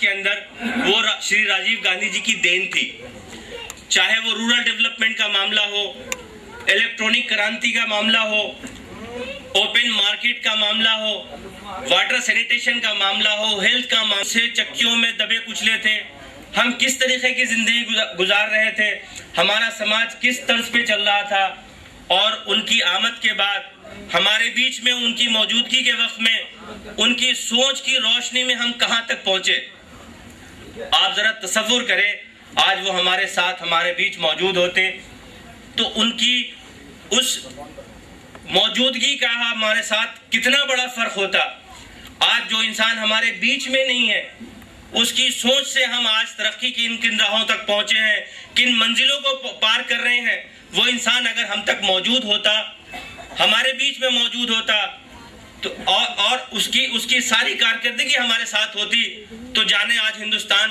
के अंदर वो श्री राजीव गांधी जी की देन थी। चाहे वो रूरल डेवलपमेंट का मामला हो, इलेक्ट्रॉनिक क्रांति का मामला हो, ओपन मार्केट का मामला हो, वाटर सैनिटेशन का मामला हो, हेल्थ का मामला से चक्कियों में दबे कुचले थे, हम किस तरीके की जिंदगी गुजार रहे थे, हमारा समाज किस तर्ज पे चल रहा था, और उनकी आमद के बाद हमारे बीच में उनकी मौजूदगी के वक्त में उनकी सोच की रोशनी में हम कहां तक पहुंचे। आप जरा तसव्वुर करें, आज वो हमारे साथ हमारे बीच मौजूद होते तो उनकी उस मौजूदगी का हमारे साथ कितना बड़ा फर्क होता। आज जो इंसान हमारे बीच में नहीं है, उसकी सोच से हम आज तरक्की की किन राहों तक पहुंचे हैं, किन मंजिलों को पार कर रहे हैं, वो इंसान अगर हम तक मौजूद होता, हमारे बीच में मौजूद होता तो और उसकी सारी कारकर्दगी हमारे साथ होती, तो जाने आज हिंदुस्तान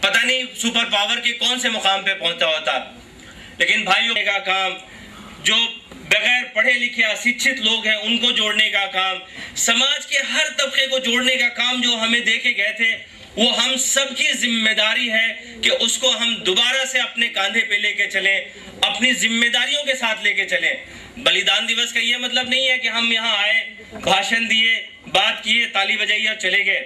पता नहीं सुपर पावर के कौन से मुकाम पे पहुंचा होता। लेकिन भाइयों का काम, जो बगैर पढ़े लिखे अशिक्षित लोग हैं उनको जोड़ने का काम, समाज के हर तबके को जोड़ने का काम जो हमें देके गए थे, वो हम सबकी जिम्मेदारी है कि उसको हम दोबारा से अपने कांधे पे लेके चलें, अपनी जिम्मेदारियों के साथ लेके चलें। बलिदान दिवस का ये मतलब नहीं है कि हम यहाँ आए, भाषण दिए, बात किए, ताली बजाई और चले गए,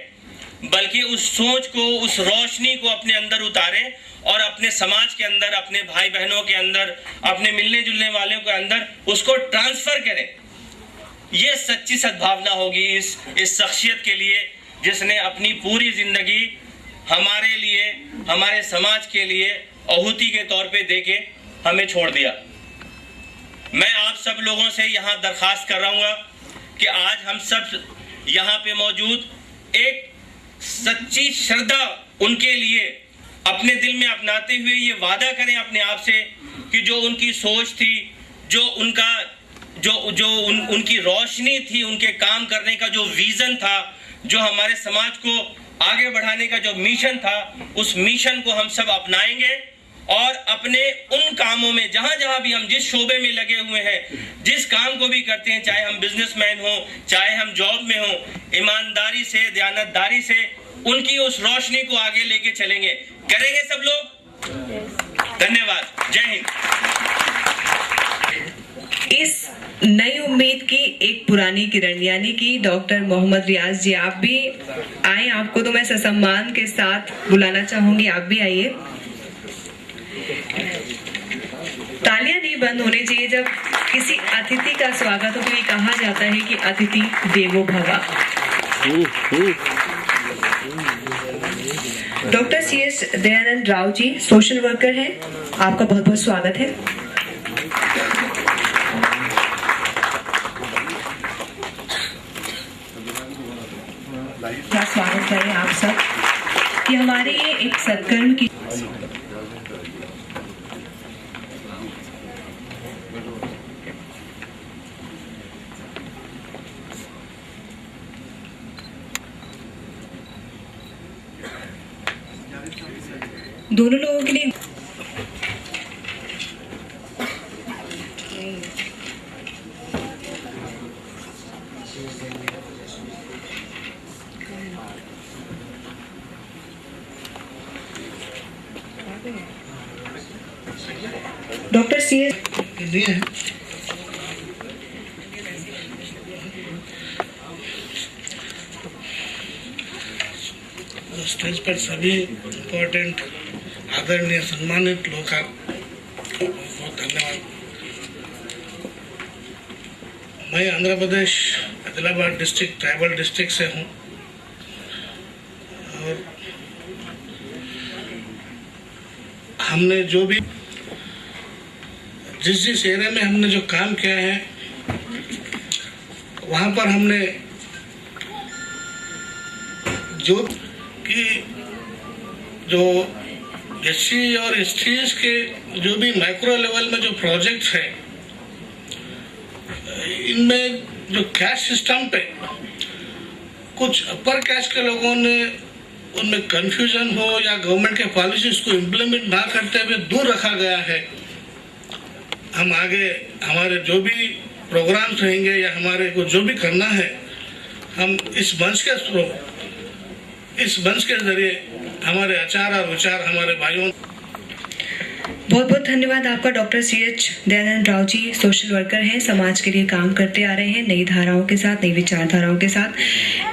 बल्कि उस सोच को, उस रोशनी को अपने अंदर उतारें और अपने समाज के अंदर, अपने भाई बहनों के अंदर, अपने मिलने जुलने वालों के अंदर उसको ट्रांसफर करें। ये सच्ची सद्भावना होगी इस शख्सियत के लिए जिसने अपनी पूरी जिंदगी हमारे लिए, हमारे समाज के लिए आहुति के तौर पे देके हमें छोड़ दिया। मैं आप सब लोगों से यहाँ दरखास्त कर रहा हूँ कि आज हम सब यहाँ पे मौजूद एक सच्ची श्रद्धा उनके लिए अपने दिल में अपनाते हुए ये वादा करें अपने आप से कि जो उनकी सोच थी, जो उनकी रोशनी थी, उनके काम करने का जो विजन था, जो हमारे समाज को आगे बढ़ाने का जो मिशन था, उस मिशन को हम सब अपनाएंगे और अपने उन कामों में जहां भी हम जिस शोबे में लगे हुए हैं, जिस काम को भी करते हैं, चाहे हम बिजनेसमैन हो, चाहे हम जॉब में हो, ईमानदारी से, दयानतदारी से उनकी उस रोशनी को आगे लेके चलेंगे। करेंगे सब लोग? धन्यवाद। जय हिंद। इस नई उम्मीद की एक पुरानी किरण यानी कि डॉक्टर मोहम्मद रियाज जी, आप भी आए। आपको तो मैं ससम्मान के साथ बुलाना चाहूंगी, आप भी आइए। तालियां नहीं बंद होनी चाहिए जब किसी अतिथि का स्वागत हो, तो ये कहा जाता है कि अतिथि देवो भव। Doctor CS Dayanand Rao ji social worker हैं, आपका बहुत बहुत स्वागत है। क्या स्वागत करें आप सब कि हमारे ये एक सत्कर्म की दोनों लोगों के लिए डॉक्टर CS स्टेज पर सभी इम्पोर्टेंट आदरणीय सम्मानित लोग का बहुत धन्यवाद। मैं Andhra Pradesh Adilabad district, tribal district से हूँ और हमने जो भी जिस एरिया में हमने जो काम किया है वहाँ पर हमने जो SC और STs के जो भी माइक्रो लेवल में जो प्रोजेक्ट्स हैं, इनमें जो कैश सिस्टम पे कुछ अपर कैश के लोगों ने उनमें कंफ्यूजन हो या गवर्नमेंट के पॉलिसीज को इम्प्लीमेंट ना करते हुए दूर रखा गया है। हम आगे हमारे जो भी प्रोग्राम्स रहेंगे या हमारे को जो भी करना है, हम इस मंच के थ्रू इस मंच के जरिए हमारे आचार और विचार हमारे भाइयों। बहुत बहुत धन्यवाद आपका। Doctor CH Dayanand Rao ji social worker हैं, समाज के लिए काम करते आ रहे हैं, नई धाराओं के साथ, नई विचारधाराओं के साथ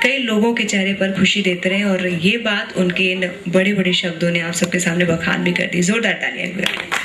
कई लोगों के चेहरे पर खुशी देते रहे, और ये बात उनके इन बड़े बड़े शब्दों ने आप सबके सामने बखान भी कर दी। जोरदार तालियां।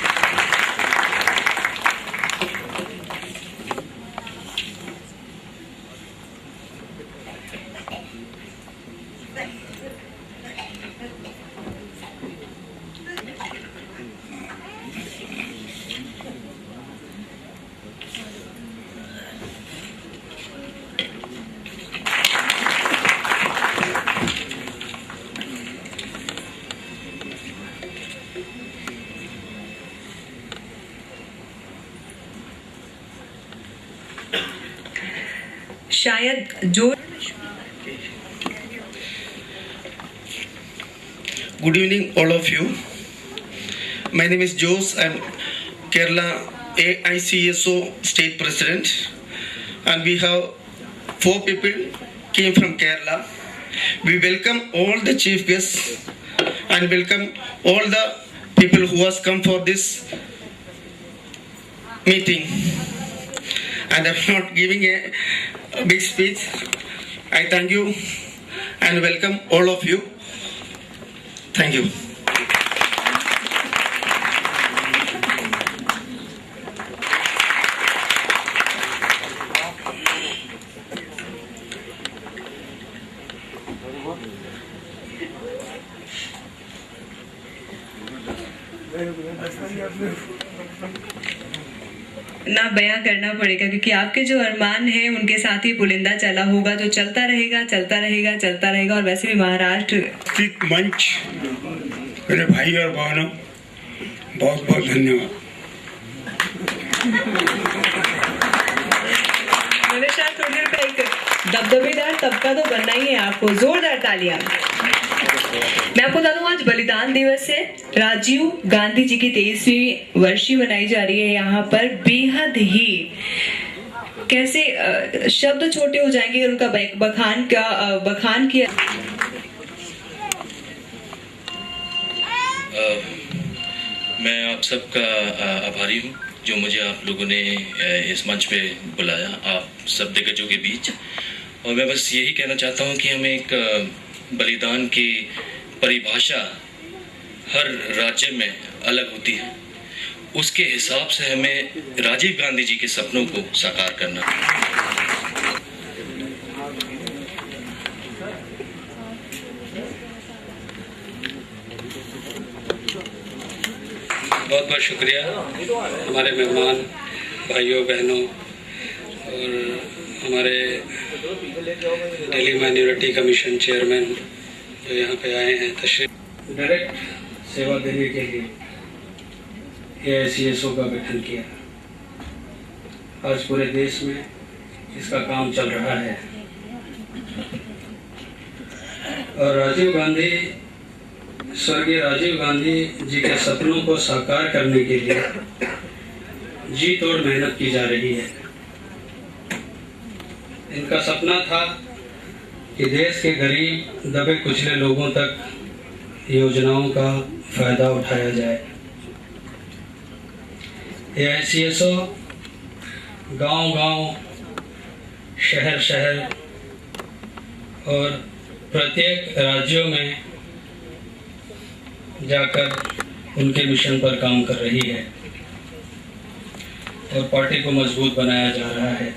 शायद जो Good evening, all of you. My name is Jose. I'm Kerala AICSO State President, and we have 4 people came from Kerala. We welcome all the chief guests and welcome all the people who has come for this meeting. And I'm not giving a big speech. I thank you and welcome all of you. Thank you. ना बयां करना पड़ेगा, क्योंकि आपके जो अरमान हैं उनके साथ ही पुलिंदा चला होगा, जो चलता रहेगा चलता रहेगा चलता रहेगा। और वैसे भी महाराष्ट्र मंच, मेरे भाई और बहनों, बहुत बहुत धन्यवाद। हमेशा थोड़ी देर का एक दबदबेदार तबका तो बनना ही है आपको। जोरदार तालियां। मैं आपको बता दूं, आज बलिदान दिवस है। राजीव गांधी जी की 23वीं वर्षी मनाई जा रही है। यहाँ पर बेहद ही कैसे शब्द छोटे हो जाएंगे उनका बखान किया। मैं आप सबका आभारी हूँ जो मुझे आप लोगों ने इस मंच पे बुलाया, आप सब दिग्गजों के बीच। और मैं बस यही कहना चाहता हूँ कि हमें एक बलिदान की परिभाषा हर राज्य में अलग होती है, उसके हिसाब से हमें राजीव गांधी जी के सपनों को साकार करना। बहुत बहुत शुक्रिया हमारे मेहमान भाइयों बहनों और हमारे दिल्ली माइनॉरिटी कमीशन चेयरमैन जो यहाँ पे आए हैं तशरीफ। डायरेक्ट सेवा देने के लिए AICSO का गठन किया। आज पूरे देश में इसका काम चल रहा है और स्वर्गीय राजीव गांधी जी के सपनों को साकार करने के लिए जी तोड़ मेहनत की जा रही है। इनका सपना था कि देश के गरीब दबे कुचले लोगों तक योजनाओं का फायदा उठाया जाए। AICSO गांव-गांव, शहर-शहर और प्रत्येक राज्यों में जाकर उनके मिशन पर काम कर रही है और पार्टी को मजबूत बनाया जा रहा है।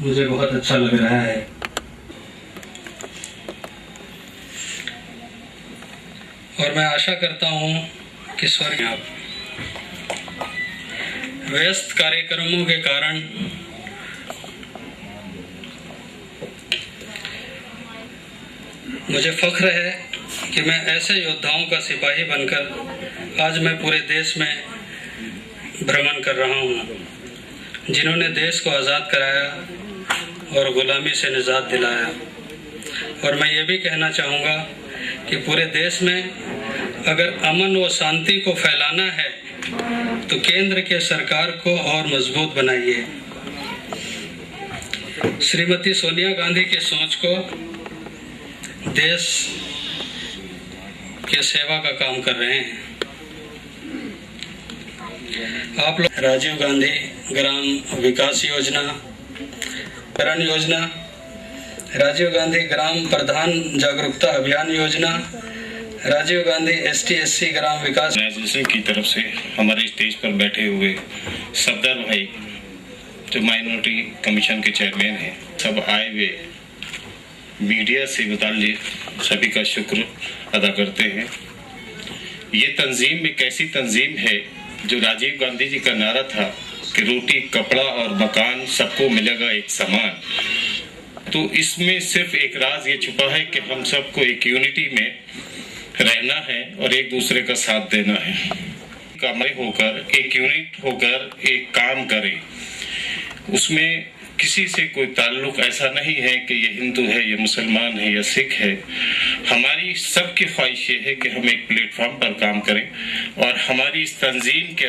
मुझे बहुत अच्छा लग रहा है। और मैं आशा करता हूँ कि स्वर्ग आप व्यस्त कार्यक्रमों के कारण मुझे फख्र है कि मैं ऐसे योद्धाओं का सिपाही बनकर आज मैं पूरे देश में भ्रमण कर रहा हूँ जिन्होंने देश को आज़ाद कराया और गुलामी से निजात दिलाया। और मैं ये भी कहना चाहूँगा कि पूरे देश में अगर अमन व शांति को फैलाना है तो केंद्र के सरकार को और मजबूत बनाइए। श्रीमती सोनिया गांधी की सोच को देश के सेवा का काम कर रहे हैं। आप लोग राजीव गांधी ग्राम विकास योजना, करण योजना, राजीव गांधी ग्राम प्रधान जागरूकता अभियान योजना, राजीव गांधी ST/SC ग्राम विकास ऑर्गेनाइजेशन की तरफ से हमारे स्टेज पर बैठे हुए सफदर भाई जो माइनॉरिटी कमीशन के चेयरमैन हैं, सब आए हुए मीडिया से मुताल्लिक सभी का शुक्र अदा करते हैं। ये तंजीम एक ऐसी तंजीम है जो राजीव गांधी जी का नारा था कि रोटी, कपड़ा और मकान सबको मिलेगा एक समान, तो इसमें सिर्फ एक राज ये छुपा है कि हम सबको एक यूनिटी में रहना है और एक दूसरे का साथ देना है। कमरे होकर एक यूनिट होकर एक काम करें, उसमें किसी से कोई ताल्लुक ऐसा नहीं है कि ये हिंदू है, ये मुसलमान है या सिख है। हमारी सबकी ख्वाहिश ये है कि हम एक प्लेटफॉर्म पर काम करें और हमारी इस तंजीम के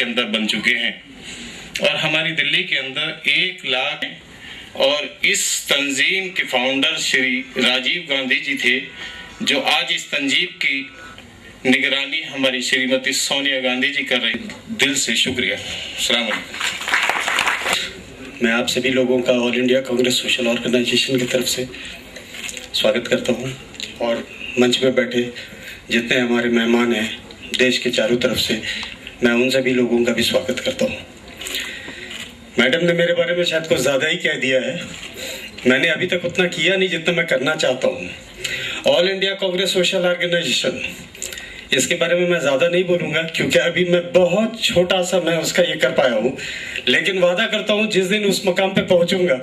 अंदर बन चुके हैं और हमारी दिल्ली के अंदर 1 लाख, और इस तंजीम के फाउंडर श्री राजीव गांधी जी थे, जो आज इस तंजीम की निगरानी हमारी श्रीमती सोनिया गांधी जी कर रही। दिल से शुक्रिया। अस्सलाम वालेकुम। मैं आप सभी लोगों का all India Congress social organisation की तरफ से स्वागत करता हूं और मंच पे बैठे जितने हमारे मेहमान हैं देश के चारों तरफ से, मैं उन सभी लोगों का भी स्वागत करता हूं। मैडम ने मेरे बारे में शायद कुछ ज़्यादा ही कह दिया है, मैंने अभी तक उतना किया नहीं जितना मैं करना चाहता हूँ। All India Congress social organisation, इसके बारे में मैं ज़्यादा नहीं बोलूँगा क्योंकि अभी मैं बहुत छोटा सा मैं उसका ये कर पाया हूँ, लेकिन वादा करता हूँ जिस दिन उस मकाम पे पहुँचूंगा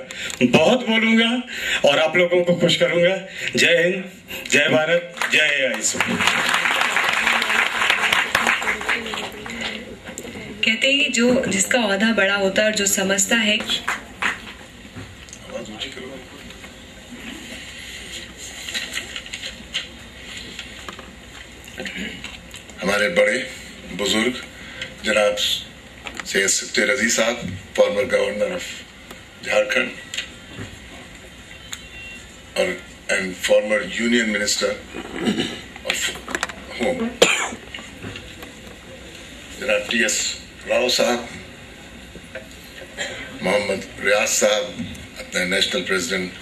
बहुत बोलूँगा और आप लोगों को खुश करूँगा। जय हिंद, जय भारत, जय AISO। कहते हैं कि जो जिसका औहदा बड़ा होता है और जो समझता है हमारे बड़े बुजुर्ग जनाब सैयद सिफ्ते रजी साहब, फॉर्मर गवर्नर ऑफ झारखंड और and former union minister of home, जनाब TS राव साहब, मोहम्मद रियाज साहब, अपने नेशनल प्रेसिडेंट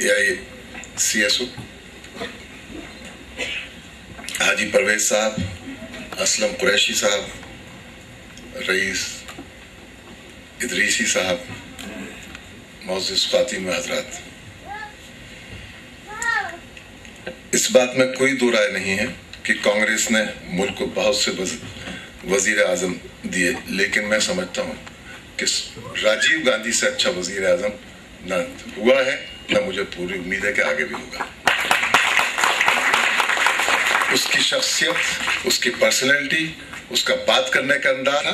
AICSO, हाजी परवेज साहब, असलम कुरैशी साहब, रईस इदरीसी साहब, मोअज़्ज़िज़ ख़वातीन व हज़रात, इस बात में कोई दो राय नहीं है कि कांग्रेस ने मुल्क को बहुत से वज़ीर आज़म दिए, लेकिन मैं समझता हूँ कि राजीव गांधी से अच्छा वज़ीर आज़म न हुआ है, न मुझे पूरी उम्मीद है कि आगे भी होगा। उसकी शख्सियत, उसकी पर्सनैलिटी, उसका बात करने का अंदाज।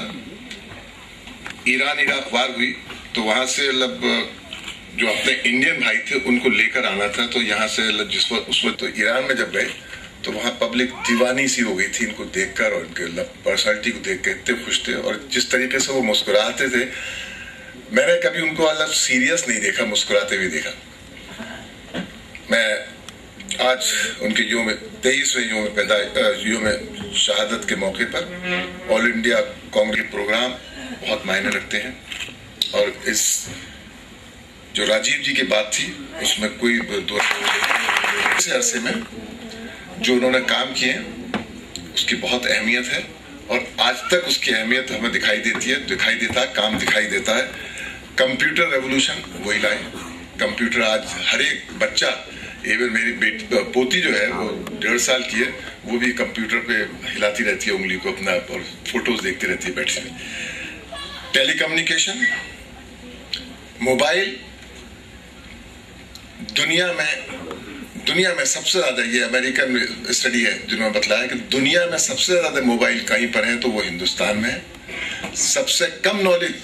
ईरान इराक वार हुई तो वहां से जो अपने इंडियन भाई थे उनको लेकर आना था, तो यहाँ से जिस वक्त उस वक्त तो ईरान में जब गए तो वहाँ पब्लिक दीवानी सी हो गई थी इनको देखकर और इनके पर्सनैलिटी को देख कर इतने खुश थे और जिस तरीके से वो मुस्कुराते थे, मैंने कभी उनको सीरियस नहीं देखा, मुस्कुराते हुए देखा। मैं आज उनके 23वें यूम शहादत के मौके पर ऑल इंडिया कांग्रेस प्रोग्राम बहुत मायने रखते हैं और इस जो राजीव जी की बात थी उसमें कोई इस अरसे में जो उन्होंने काम किए उसकी बहुत अहमियत है और आज तक उसकी अहमियत हमें दिखाई देती है, दिखाई देता है, काम दिखाई देता है। कंप्यूटर रेवोल्यूशन वही लाए। कंप्यूटर आज हर एक बच्चा, इवन मेरी पोती जो है वो 1.5 साल की है, वो भी कंप्यूटर पे हिलाती रहती है उंगली को अपना और फोटोज देखती रहती है बैठ से। टेलीकम्युनिकेशन, मोबाइल, दुनिया में सबसे ज्यादा, ये अमेरिकन स्टडी है जिन्होंने बतलाया कि दुनिया में सबसे ज्यादा मोबाइल कहीं पर है तो वो हिंदुस्तान में है। सबसे कम नॉलेज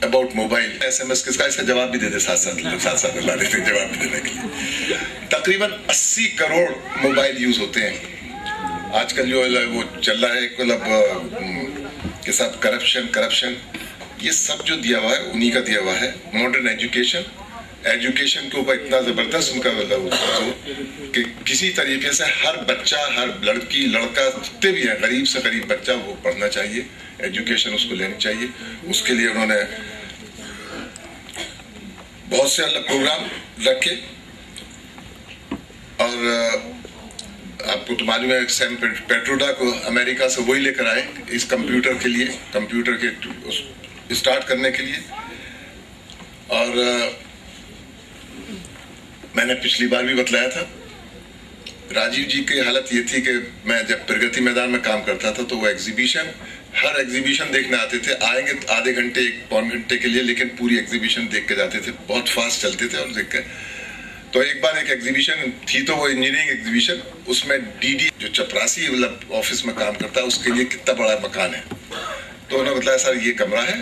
अबाउट मोबाइल, SMS किसका, इसका जवाब भी दे दे साथ साथ ला देते जवाब भी देने के लिए। तकरीबन 80 करोड़ मोबाइल यूज होते हैं आजकल। जो वो चल रहा है मतलब के साथ करप्शन, ये सब जो दिया हुआ है उन्हीं का दिया हुआ है। मॉडर्न एजुकेशन के ऊपर इतना जबरदस्त उनका मतलब कि किसी तरीके से हर बच्चा, हर लड़की लड़का जितने भी हैं, गरीब से गरीब बच्चा वो पढ़ना चाहिए, एजुकेशन उसको लेनी चाहिए। उसके लिए उन्होंने बहुत से अलग प्रोग्राम रखे और आपको तो मालूम है सैम पेट्रोडा को अमेरिका से वही लेकर आए इस कंप्यूटर के लिए, कंप्यूटर के स्टार्ट करने के लिए। और मैंने पिछली बार भी बतलाया था, राजीव जी की हालत ये थी कि मैं जब प्रगति मैदान में काम करता था तो वो हर एग्जीबिशन देखने आते थे, आएंगे आधे घंटे 1-1.25 घंटे के लिए, लेकिन पूरी एग्जीबिशन देख के जाते थे, बहुत फास्ट चलते थे और देख के। तो एक बार एक एग्जीबिशन थी तो वो इंजीनियरिंग एग्जीबिशन, उसमें डीडी जो चपरासी मतलब ऑफिस में काम करता है उसके लिए कितना बड़ा मकान है, तो उन्होंने बताया सर ये कमरा है